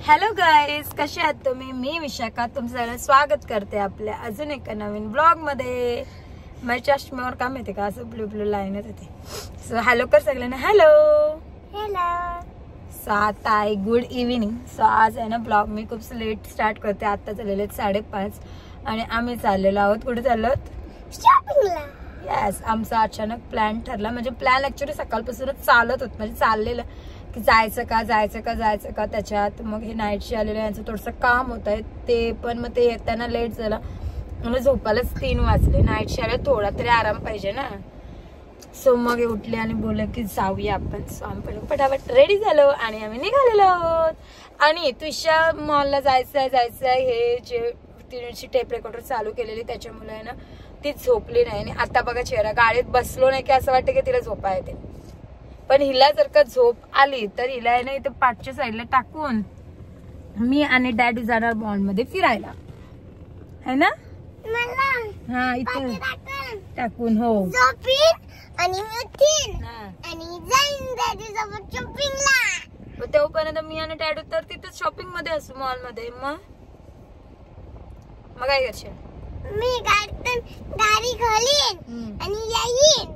Hello guys, कसे आहात तुम्ही? मी विशाखा तुमचं सगळं स्वागत करते आपल्या अजून एका नवीन ब्लॉग मध्ये. माझ्या चष्म्यावर काय माहिती का असं ब्लू ब्लू लाईन होते. सो हॅलो कर सगळ्यांना. Hello hello. सो आता आहे गुड इव्हिनिंग. सो आज आहे ना ब्लॉग मी खूप लेट स्टार्ट करते. आता चाललेले 5:30 आणि आम्ही चाललेलो आहोत. कुठे चाललो? शॉपिंगला. येस, आमचा अचानक प्लॅन ठरला. म्हणजे प्लॅन ऍक्च्युली सकाळपासूनच चालत होत, म्हणजे चाललेलं की जायचं का त्याच्यात. मग हे नाईटशी आलेलं यांचं थोडंसं काम होत आहे ते पण. मग ते येताना लेट झालं म्हणजे झोपायलाच 3 वाजले. नाईटशी आले थोडा तरी आराम पाहिजे ना. सो मग उठले आणि बोलले की जाऊया आपण. सो आम्ही पटापट रेडी झालो आणि आम्ही निघालेलो आहोत. आणि तुझ्या मॉलला जायचंय हे जे तिची टेप रेकॉर्डर चालू केलेली त्याच्यामुळे आहे ना ती झोपली नाही. आणि आता बघा चेहरा, गाडीत बसलो नाही की असं वाटतं की तिला झोपा येते. पण हिला जर का झोप आली तर हिला आहे ना इथे पाठच्या साईडला टाकून मी आणि डॅडी जाणार मॉल मध्ये फिरायला, है ना? हा इथे टाकून हो आणि जाईन डॅडी सोबत शॉपिंगला. तेव्हापर्यंत मी आणि डॅडी तर तिथे शॉपिंग मध्ये असू मॉल मध्ये. मग काय करशील? मी गाडी खोलीन आणि येईन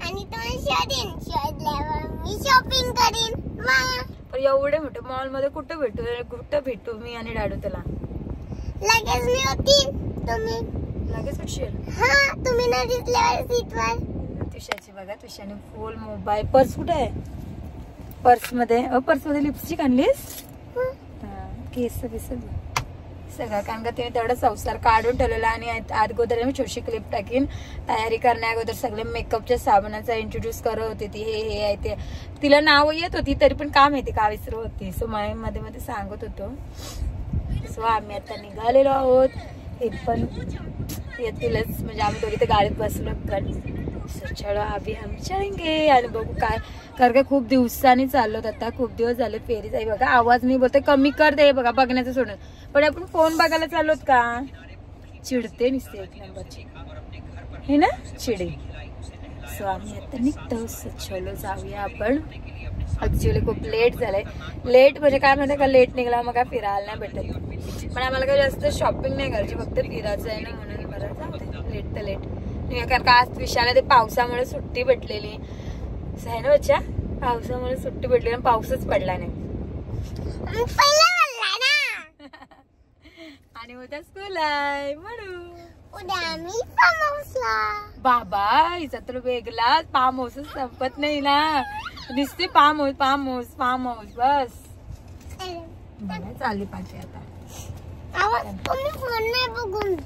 आणि तुम्हाला शोधल्यावर मी शॉपिंग करीन. पण एवढे मोठे मॉल मध्ये कुठं भेटू मी आणि डॅडू त्याला? लगेच मी होती. तुम्ही लगेच भेटशील? हा, तुम्ही न दिसल्यावर सीटवर. तुषाची बघा, तुषाने फुल मोबाईल. पर्स कुठे आहे? पर्स मध्ये लिपस्टिक आणलीस? केस बिस सगळं. कारण का तिने तेवढा संसार काढून ठेवलेला. आणि अगोदर मी छोटी क्लिप टाकीन. तयारी करण्या अगोदर सगळे मेकअपच्या साबणाचा इंट्रोड्यूस करत होती ती. हे आहे ते. तिला नाव येत होती तरी पण का माहिती का विसरू होती. सो मध्ये सांगत होतो. सो आम्ही आता निघालेलो आहोत. हे पण येतीलच, म्हणजे आम्ही दोघी तर गाडीत बसलो. पण चलो अभी हम जाएंगे. आणि बघू काय कारण का खूप दिवसांनी चाललो. आता खूप दिवस झाले फेरी जाई. बघा आवाज मी बोलते कमी कर दे. बघा बघण्याचं सोडून. पण आपण फोन बघायला चाललोत का? चिडते निसते एक नंबरची, हे ना चिडे. सो आम्ही आता निघतो. चलो जाऊया आपण. ऍक्च्युअली खूप लेट झालंय. लेट म्हणजे काय म्हणते का, लेट निघाला मग काय फिरायला नाही भेटत. पण आम्हाला काही जास्त शॉपिंग नाही करायची, फक्त फिरायचं आहे ना म्हणून. बरं जाऊ लेट तर लेट. कारण का आज विशाला ते पावसामुळे सुट्टी भेटलेली आहे ना बच्चा. पावसामुळे सुट्टी भेटली आणि पाऊसच पडला नाही. आणि उद्या स्कूल आहे म्हणून उद्या आम्ही फार्म हाऊसला. बाबा हिचा तर वेगळा फार्म हाऊस संपत नाही ना. दिसते फार्म हाऊस बस. चालली पाठी आता. फोन नाही बघून.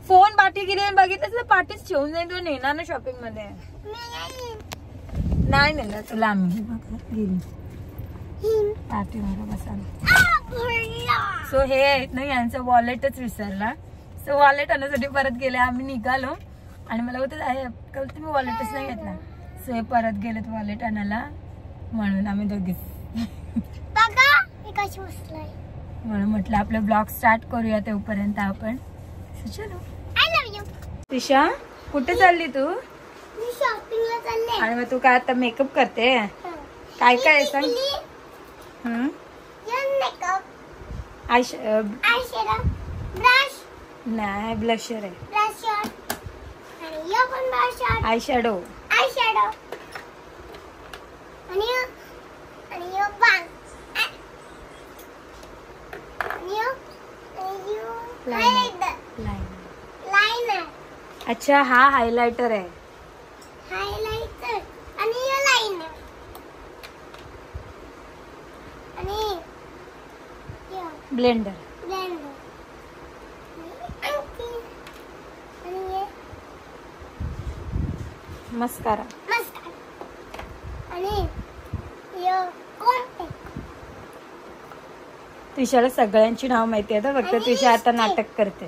फोन पाठी गेली बघितलं तर पाठीच ठेवून जाईल. तो नेणार ना शॉपिंग मध्ये? नाही नेणार तुला आम्ही. गेली पाठीवर बसायला. सो हे आहेत ना यांचं वॉलेटच विसरला. सो वॉलेट आणण्यासाठी परत गेले. आम्ही निघालो आणि मला होतं तुम्ही वॉलेटच नाही घेतला. सो हे परत गेलेत वॉलेट आणायला म्हणून आम्ही दोघीच. म्हणून म्हटलं आपलं ब्लॉग स्टार्ट करूया तोपर्यंत आपण. चलो. तिशा कुठे चालली तू? मी शॉपिंगला चालले. आणि मग तू काय आता मेकअप करते? काय काय सांग. नाही ब्लशर आहे. Eye shadow. अच्छा हा हायलाइटर आहे. हायलाइटर आणि लाइनर आणि ब्लेंडर. मस्कारा. आणि तुझ्याला सगळ्यांची नाव माहिती आहे. फक्त तुझ्या आता नाटक करते.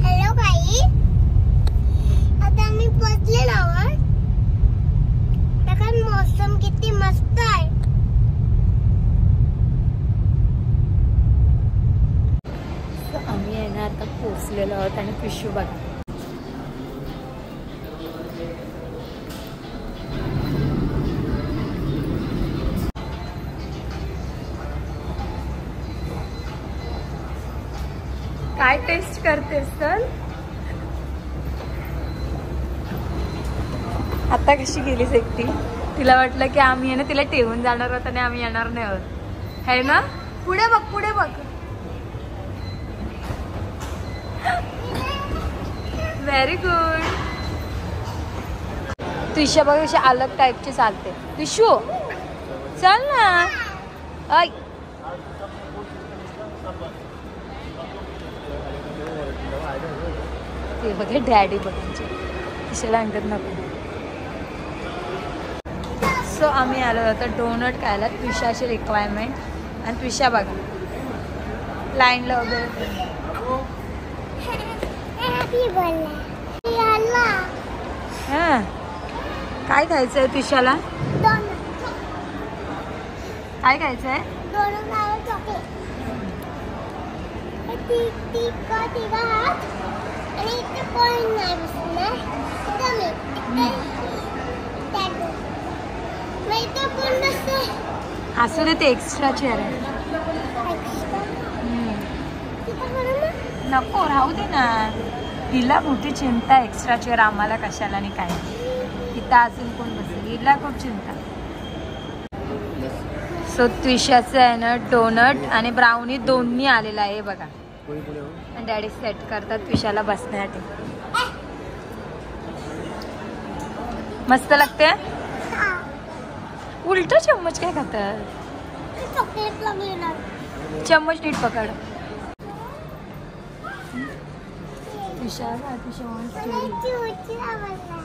हॅलो भाई, आता मी पोचलेलो आहोत. मौसम किती मस्त आहे. बसलेलो आहोत आणि पिशू बघा. काय टेस्ट करतेस तर आता कशी गेलीस एकटी. तिला वाटलं की आम्ही आहे ना तिला ठेवून जाणार आहोत आणि आम्ही येणार नाही आहोत है ना. पुढे बघ पुढे बघ. Very good. तुझ्या बघ अशी अलग टाईपची चालते. तुझू चल ना. ऐ ते बघे डॅडी बघायचे तिशाला अंगत नको. सो आम्ही आलो होतो डोनट खायला. त्विशाची रिक्वायरमेंट आणि त्विशा बघा लाईनला वगैरे. हां काय खायचं आहे त्विशाला. काय खायचं आहे. असू दे ते एक्स्ट्रा चेअर आहे. नको राहू दे ना. हिला मोठी चिंता एक्स्ट्रा चेअर आम्हाला कशाला आणि काय. इथं अजून कोण बसेल हिला खूप चिंता. सो त्विशाचं आहे ना डोनट आणि ब्राउनी दोन्ही आलेला आहे बघा. आणि डॅडी सेट करतात त्विशाला बसण्यासाठी. मस्त लागते. उलटा चम्मच काय खातात. चम्मच नीट पकड.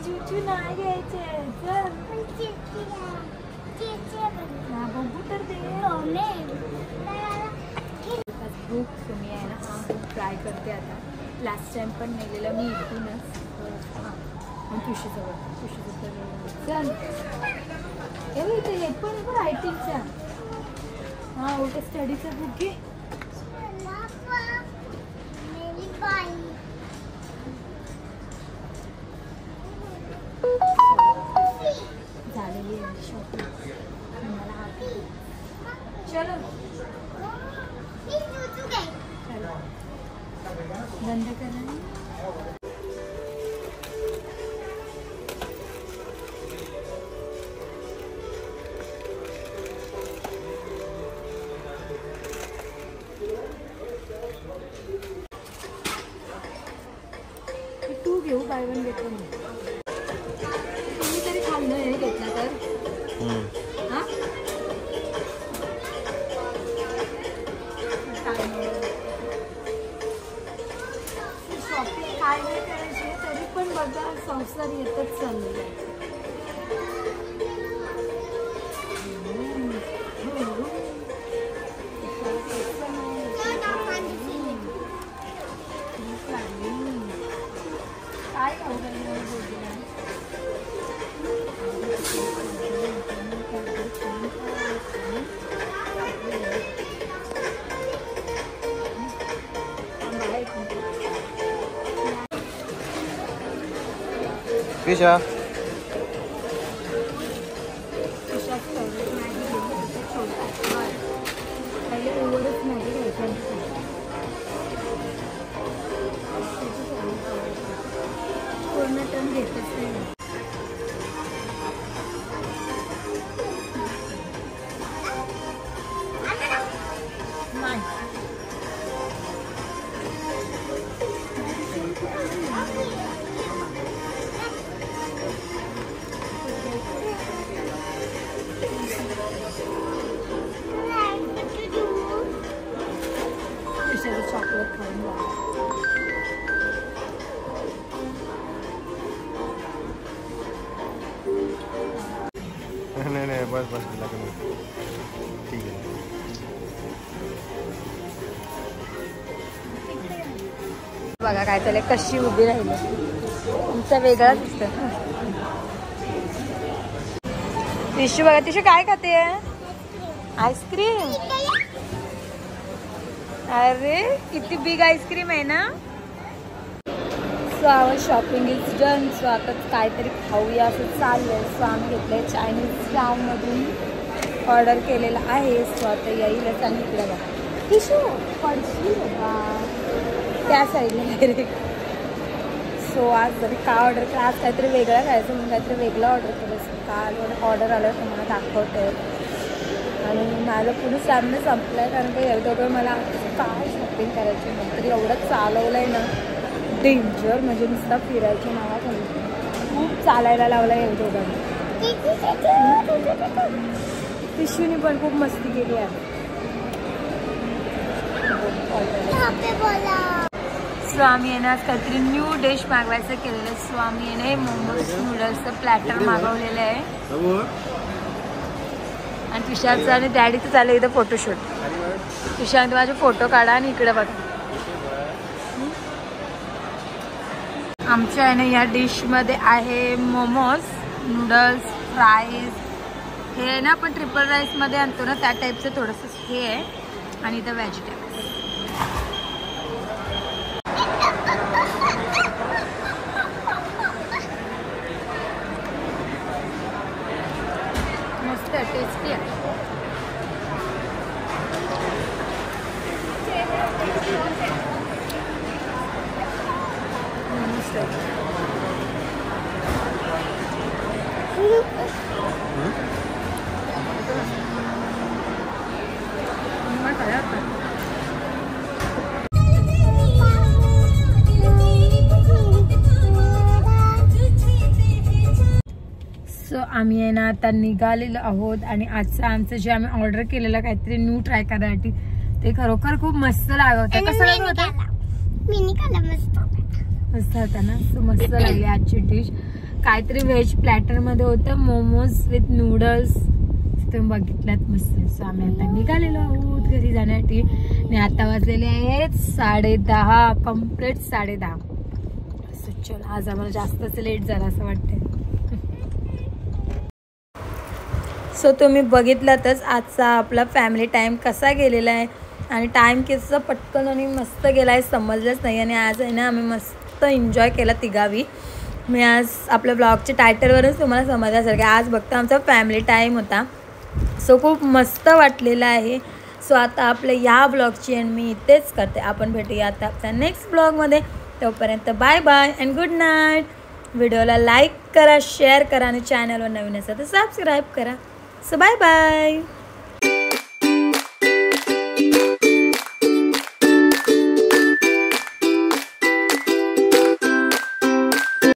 चुचू नाही घ्यायचे. बघू तर ते बुक तुम्ही आहे ना हा बुक ट्राय करते आता. लास्ट टाइम पण नेलेलं मी इथूनच. हां तुळशीचं चल इथे हे पण रायटिंगचा. हां उलट स्टडीचा बुक घे. झालेली आहे शॉपिंग. चलो बंद करा. तू घेऊ बाय वन गेट वन. तुम्ही तरी खाल्लं हे घेतला तर हां शॉपिंग काय नाही करायची तरी पण बघा संसार येतच चाललेला आहे. काय Kisha. पूर्ण टर्न घेतच नाही. चॉकलेट खाऊन नहीं बस ठीक है. बघा काय त्याला कशी उभी राहिली. तुमचा वेगळा दिसत. टिशू बघा. टिशू काय खाते. आईस्क्रीम. अरे किती बिग आईस्क्रीम आहे ना. So our shopping is done. So आता काहीतरी खाऊया असं चाललं आहे. सो आम्ही घेतलं चायनीज टाउनमधून ऑर्डर केलेलं आहे. सो आता येईलच. आणि इकडे बघा टिशू पडशी त्या साईडला डायरेक्ट. सो आज जरी का ऑर्डर केलं, आज काहीतरी वेगळं खायचं म्हणून काहीतरी वेगळं ऑर्डर केलं. काल ऑर्डर आलं तुम्हाला दाखवते. आणि माझं पुढे सामने संपलं आहे कारण का दोघं मला काय शॉपिंग करायची नंतर एवढं चालवलं आहे ना डेंजर. म्हणजे नुसता फिरायची नावाखाली खूप चालायला लावलं आहे दोघांनी. पिशूनी पण खूप मस्ती केली आहे. सो आम्ही येणार काहीतरी न्यू डिश मागवायचं केलेलं आहे. सो आम्ही येणे मोमोज नूडल्सचं प्लॅटर मागवलेलं आहे. आणि तुषारचं आणि डॅडीचं चाललं इथं फोटोशूट. तुषार माझे फोटो काढा आणि इकडे बघा. आमच्या याने या डिशमध्ये आहे मोमोज नूडल्स फ्राईज. हे ना आपण ट्रिपल राईसमध्ये आणतो ना त्या टाईपचं थोडंसं हे आहे. आणि इथं व्हेजिटेबल्स. मस्त टेस्टी आहे. सो आम्ही आहे ना आता निघालेलो आहोत. आणि आजचं आमचं जे आम्ही ऑर्डर केलेलं काहीतरी न्यू ट्राय करायसाठी ते खरोखर खूप मस्त लागत होतं. कसं लागत होतं? मस्त होता ना. सो मस्त लागली आजची डिश. काहीतरी व्हेज प्लॅटरमध्ये होतं मोमोज विथ नूडल्स. तुम्ही बघितल्यात मस्त. सो आम्ही आता निघालेलो आहोत घरी जाण्यासाठी. आणि आता वाजलेले आहेत 10:30 कम्प्लीट 10:30. असं चल आज आम्हाला जास्तच लेट झाला असं वाटतंय. सो तुम्ही बघितलातच आजचा आपला फॅमिली टाईम कसा गेलेला आहे. आणि टाईम कसं पटकन आणि मस्त गेला आहे समजलंच नाही. आणि आज आहे ना आम्ही मस्त एन्जॉय केला तिघावी. मी आज आपल्या ब्लॉगच्या टायटलवरच तुम्हाला समजलं असेल की आज बघता आमचा फॅमिली टाईम होता. सो खूप मस्त वाटलेलं आहे. सो आता आपल्या या ब्लॉगची एंड मी इथेच करते. आपण भेटूया आता आपल्या नेक्स्ट ब्लॉगमध्ये. तोपर्यंत bye bye and good night. व्हिडिओला लाईक करा शेअर करा आणि चॅनलवर नवीन असेल तर सबस्क्राईब करा. So bye bye.